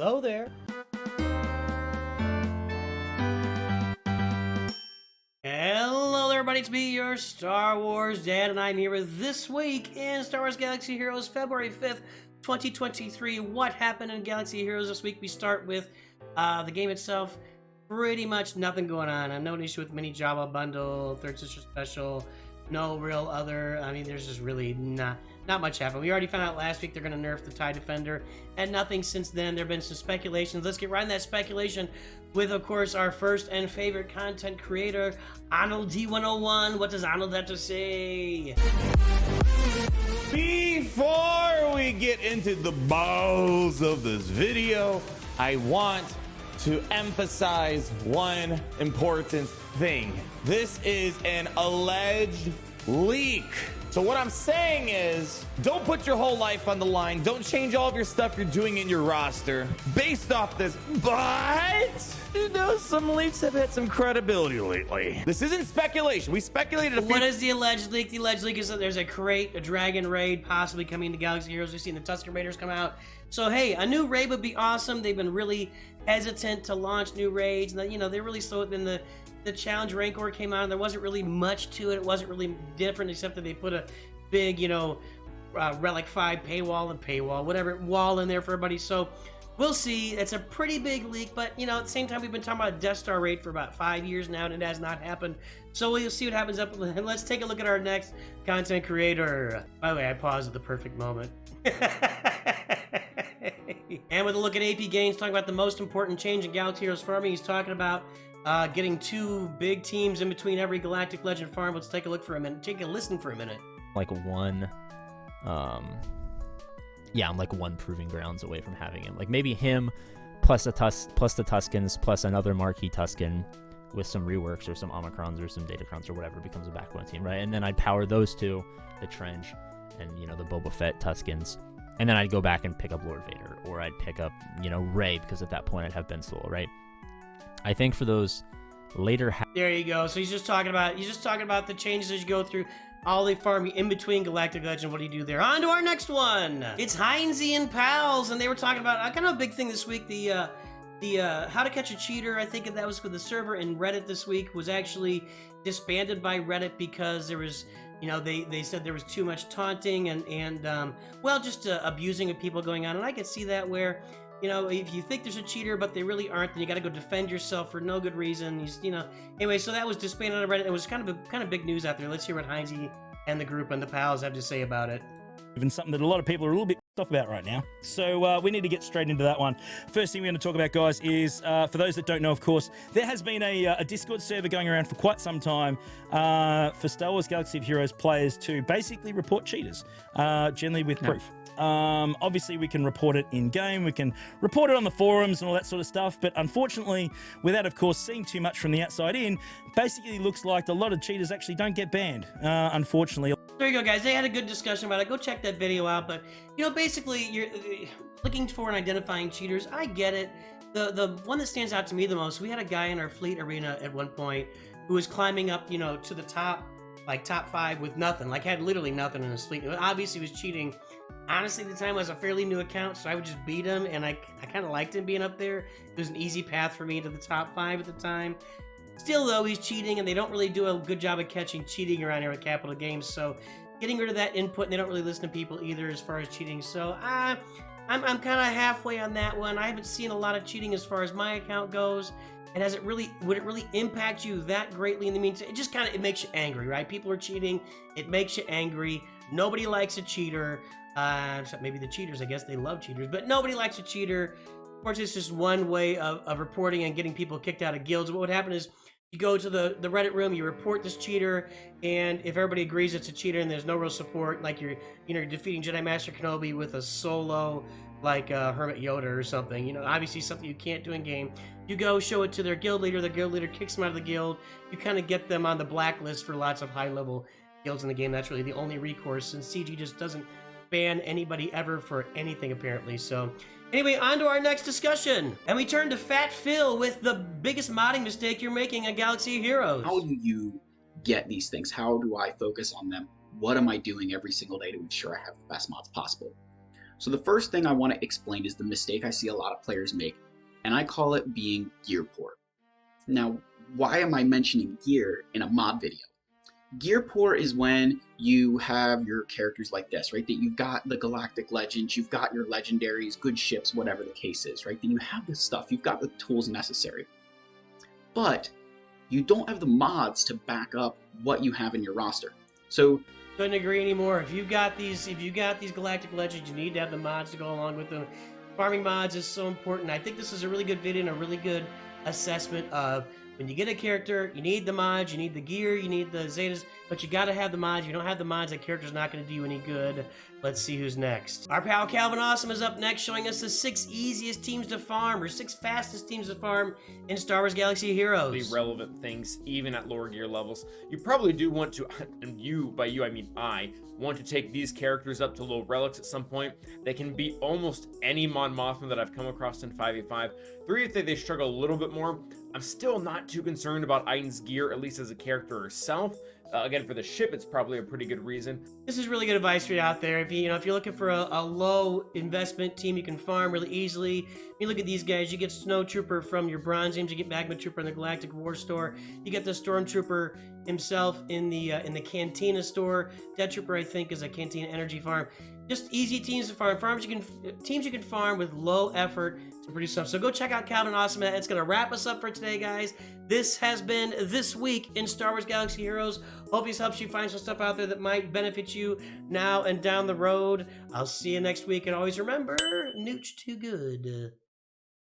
Hello there. Hello there, everybody. It's me, your Star Wars Dad, and I'm here with This Week in Star Wars Galaxy Heroes, February 5th, 2023. What happened in Galaxy Heroes this week? We start with the game itself. Pretty much nothing going on. I'm no issue with Mini Java Bundle, Third Sister Special, no real other. I mean, there's just really not much happened. We already found out last week they're going to nerf the TIE Defender, and nothing since then. There have been some speculations. Let's get right in that speculation with, of course, our first and favorite content creator, Arnold D101. What does Arnold have to say? Before we get into the balls of this video, I want to emphasize one important thing. This is an alleged leak. So what I'm saying is, don't put your whole life on the line. Don't change all of your stuff you're doing in your roster based off this. But, you know, some leaks have had some credibility lately. This isn't speculation. We speculated a few. What is the alleged leak? The alleged leak is that there's a crate, a dragon raid possibly coming to Galaxy Heroes. We've seen the Tusken Raiders come out. So, hey, a new raid would be awesome. They've been really hesitant to launch new raids. You know, they're really slow. Then the Challenge Rancor came out, and there wasn't really much to it. It wasn't really different, except that they put a big, you know, Relic 5 paywall, whatever, wall in there for everybody. So, we'll see. It's a pretty big leak, but, you know, at the same time, we've been talking about a Death Star raid for about 5 years now, and it has not happened. So, we'll see what happens up. And let's take a look at our next content creator. By the way, I paused at the perfect moment. And with a look at AP Games, talking about the most important change in Galaxy Heroes farming, he's talking about getting 2 big teams in between every Galactic Legend farm. Let's take a look for a minute. Take a listen for a minute. Like one, yeah, I'm like one proving grounds away from having him. Like maybe him plus the Tuskens plus another marquee Tusken with some reworks or some Omicrons or some Datacrons or whatever becomes a backbone team, right? And then I'd power those 2, the Trench and, you know, the Boba Fett Tuskens. And then I'd go back and pick up Lord Vader, or I'd pick up, you know, Rey, because at that point I'd have Ben Solo, right? I think for those later. There you go. So he's just talking about the changes as you go through all the farming in between Galactic Legend. What do you do there? On to our next one. It's Heinzie and Pals, and they were talking about kind of a big thing this week. The How to Catch a Cheater. I think that was with the server in Reddit this week was actually disbanded by Reddit because there was. You know, they said there was too much taunting and well, just abusing of people going on. And I could see that where, you know, if you think there's a cheater, but they really aren't, then you got to go defend yourself for no good reason. You know, anyway, so that was disbanded on Reddit. It was kind of big news out there. Let's hear what Heinzie and the group and the pals have to say about it. Even something that a lot of people are a little bit off about right now. So we need to get straight into that one. First thing we're going to talk about, guys, is for those that don't know, of course, there has been a Discord server going around for quite some time for Star Wars Galaxy of Heroes players to basically report cheaters, generally with proof. Obviously, we can report it in-game, we can report it on the forums and all that sort of stuff, but unfortunately, without, of course, seeing too much from the outside in, basically looks like a lot of cheaters actually don't get banned, unfortunately. There you go, guys. They had a good discussion about it. Go check that video out. But, you know, basically, you're looking for and identifying cheaters. I get it. The one that stands out to me the most, we had a guy in our fleet arena at one point who was climbing up, you know, to the top, like top 5 with nothing, like had literally nothing in his fleet. Obviously, he was cheating. Honestly, at the time, it was a fairly new account, so I would just beat him, and I kind of liked him being up there. It was an easy path for me to the top 5 at the time. Still, though, he's cheating, and they don't really do a good job of catching cheating around here at Capital Games, so getting rid of that input, and they don't really listen to people either as far as cheating, so I'm kind of halfway on that one. I haven't seen a lot of cheating as far as my account goes, and would it really impact you that greatly in the meantime? It just it makes you angry, right? People are cheating, it makes you angry. Nobody likes a cheater, except maybe the cheaters, I guess they love cheaters, but nobody likes a cheater. Of course, it's just one way of reporting and getting people kicked out of guilds. What would happen is you go to the Reddit room, you report this cheater, and if everybody agrees it's a cheater and there's no real support, like you're defeating Jedi Master Kenobi with a solo, like Hermit Yoda or something, you know, obviously something you can't do in game, you go show it to their guild leader kicks them out of the guild, you kind of get them on the blacklist for lots of high-level guilds in the game. That's really the only recourse, since CG just doesn't ban anybody ever for anything, apparently. So anyway, on to our next discussion. And we turn to Fat Phil with the biggest modding mistake you're making on Galaxy of Heroes. How do you get these things? How do I focus on them? What am I doing every single day to ensure I have the best mods possible? So the first thing I want to explain is the mistake I see a lot of players make, and I call it being gear poor. Now, why am I mentioning gear in a mod video? Gear poor is when you have your characters like this, right? That you've got the galactic legends, you've got your legendaries, good ships, whatever the case is, right? That you have this stuff, you've got the tools necessary. But you don't have the mods to back up what you have in your roster. So couldn't agree anymore. If you've got these galactic legends, you need to have the mods to go along with them. Farming mods is so important. I think this is a really good video and a really good assessment of when you get a character, you need the mods, you need the gear, you need the Zetas, but you gotta have the mods. If you don't have the mods, that character's not gonna do you any good. Let's see who's next. Our pal Calvin Awesome is up next, showing us the 6 easiest teams to farm, or 6 fastest teams to farm in Star Wars Galaxy Heroes. The relevant things, even at lower gear levels. You probably do want to, and by you I mean I, want to take these characters up to low relics at some point. They can beat almost any Mon Mothma that I've come across in 5v5. 3 if they struggle a little bit more. I'm still not too concerned about Aiden's gear, at least as a character herself. Again, for the ship, it's probably a pretty good reason. This is really good advice for you out there. If you're looking for a low investment team you can farm really easily. You look at these guys. You get Snow Trooper from your bronze teams. You get Magma Trooper in the Galactic War store. You get the Stormtrooper himself in the Cantina store. Death Trooper, I think, is a Cantina Energy farm. Just easy teams to farm. Teams you can farm with low effort to produce stuff. So go check out Calvin Awesome. It's gonna wrap us up for today, guys. This has been This Week in Star Wars Galaxy Heroes. Hope this helps you find some stuff out there that might benefit you now and down the road. I'll see you next week, and always remember, Nooch too good.